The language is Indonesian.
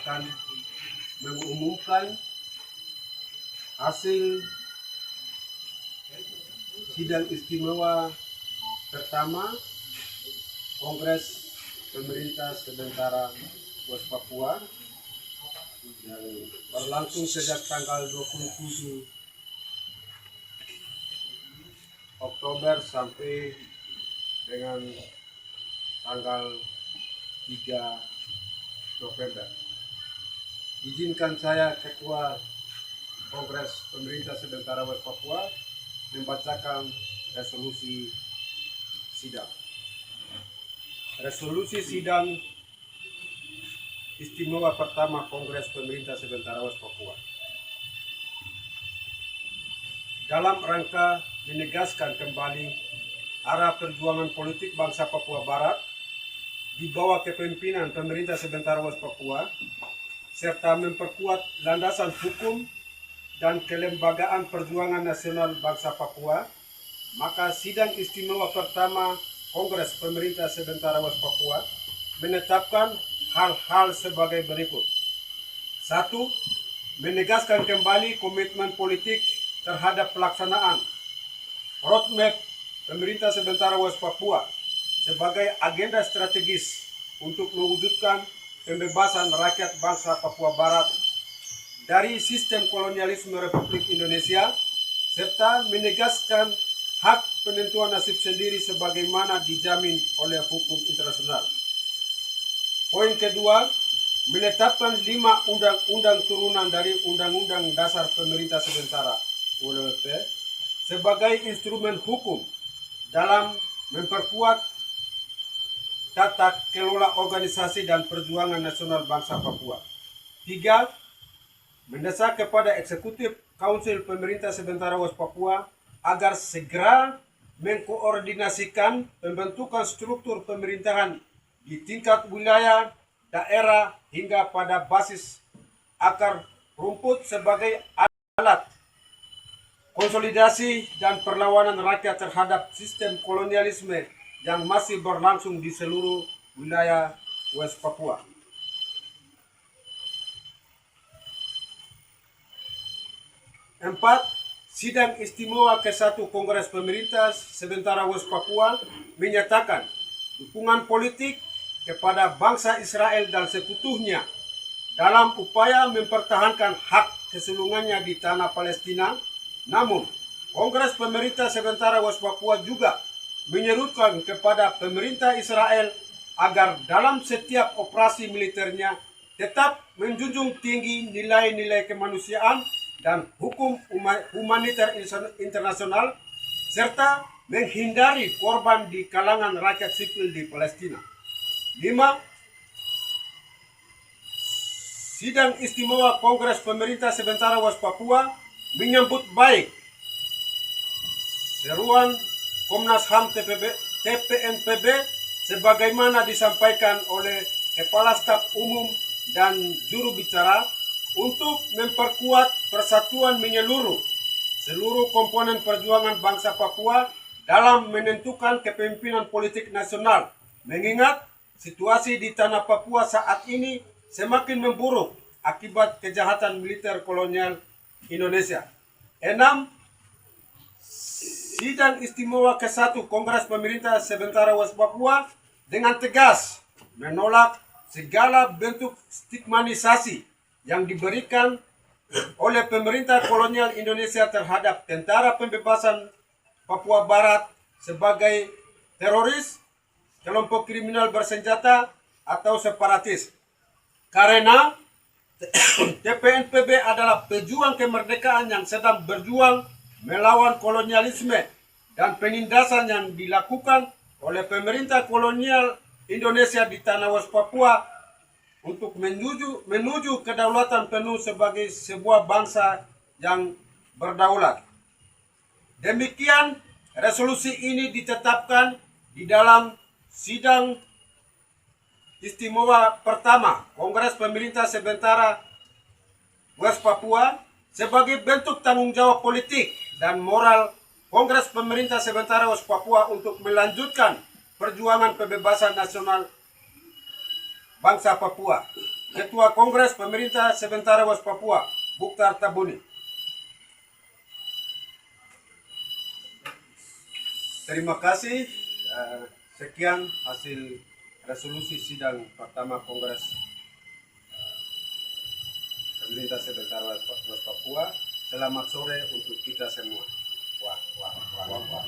akan mengumumkan hasil sidang istimewa pertama Kongres Pemerintah Sementara West Papua yang berlangsung sejak tanggal 27 Oktober sampai dengan tanggal 3 November. Izinkan saya Ketua Kongres Pemerintah Sementara West Papua membacakan resolusi sidang. Resolusi sidang istimewa pertama Kongres Pemerintah Sementara West Papua. Dalam rangka menegaskan kembali arah perjuangan politik bangsa Papua Barat di bawah kepemimpinan Pemerintah Sementara West Papua, serta memperkuat landasan hukum dan kelembagaan perjuangan nasional bangsa Papua, maka sidang istimewa pertama Kongres Pemerintah Sementara West Papua menetapkan hal-hal sebagai berikut. 1. Menegaskan kembali komitmen politik terhadap pelaksanaan roadmap Pemerintah Sementara West Papua sebagai agenda strategis untuk mewujudkan pembebasan rakyat bangsa Papua Barat dari sistem kolonialisme Republik Indonesia, serta menegaskan hak penentuan nasib sendiri sebagaimana dijamin oleh hukum internasional. Poin kedua, menetapkan 5 undang-undang turunan dari Undang-Undang Dasar Pemerintah Sementara (UNP) sebagai instrumen hukum dalam memperkuat tata kelola organisasi dan perjuangan nasional bangsa Papua. 3. Mendesak kepada Eksekutif Kaunsil Pemerintah Sementara West Papua agar segera mengkoordinasikan pembentukan struktur pemerintahan di tingkat wilayah, daerah, hingga pada basis akar rumput sebagai alat konsolidasi dan perlawanan rakyat terhadap sistem kolonialisme yang masih berlangsung di seluruh wilayah West Papua. 4. Sidang Istimewa ke-1 Kongres Pemerintah Sementara West Papua menyatakan dukungan politik kepada bangsa Israel dan sekutunya dalam upaya mempertahankan hak kesulungannya di tanah Palestina. Namun, Kongres Pemerintah Sementara West Papua juga menyerukan kepada pemerintah Israel agar dalam setiap operasi militernya tetap menjunjung tinggi nilai-nilai kemanusiaan dan hukum humaniter internasional, serta menghindari korban di kalangan rakyat sipil di Palestina. 5. Sidang Istimewa Kongres Pemerintah Sementara West Papua menyambut baik seruan Komnas HAM TPNPB sebagaimana disampaikan oleh Kepala Staf Umum dan juru bicara untuk memperkuat persatuan menyeluruh seluruh komponen perjuangan bangsa Papua dalam menentukan kepemimpinan politik nasional, mengingat situasi di tanah Papua saat ini semakin memburuk akibat kejahatan militer kolonial Indonesia. 6. Sidang Istimewa ke-1 Kongres Pemerintah Sementara West Papua dengan tegas menolak segala bentuk stigmatisasi yang diberikan oleh pemerintah kolonial Indonesia terhadap Tentara Pembebasan Papua Barat sebagai teroris, kelompok kriminal bersenjata, atau separatis. Karena TPNPB adalah pejuang kemerdekaan yang sedang berjuang melawan kolonialisme dan penindasan yang dilakukan oleh pemerintah kolonial Indonesia di tanah West Papua untuk menuju kedaulatan penuh sebagai sebuah bangsa yang berdaulat. Demikian, resolusi ini ditetapkan di dalam sidang istimewa pertama Kongres Pemerintah Sementara West Papua sebagai bentuk tanggung jawab politik dan moral Kongres Pemerintah Sementara West Papua untuk melanjutkan perjuangan pembebasan nasional bangsa Papua Ketua Kongres Pemerintah Sementara West Papua, Bukhtar Tabuni. Terima kasih. Sekian hasil resolusi sidang pertama Kongres Pemerintah Sementara West Papua. Selamat sore untuk kita semua. Wah.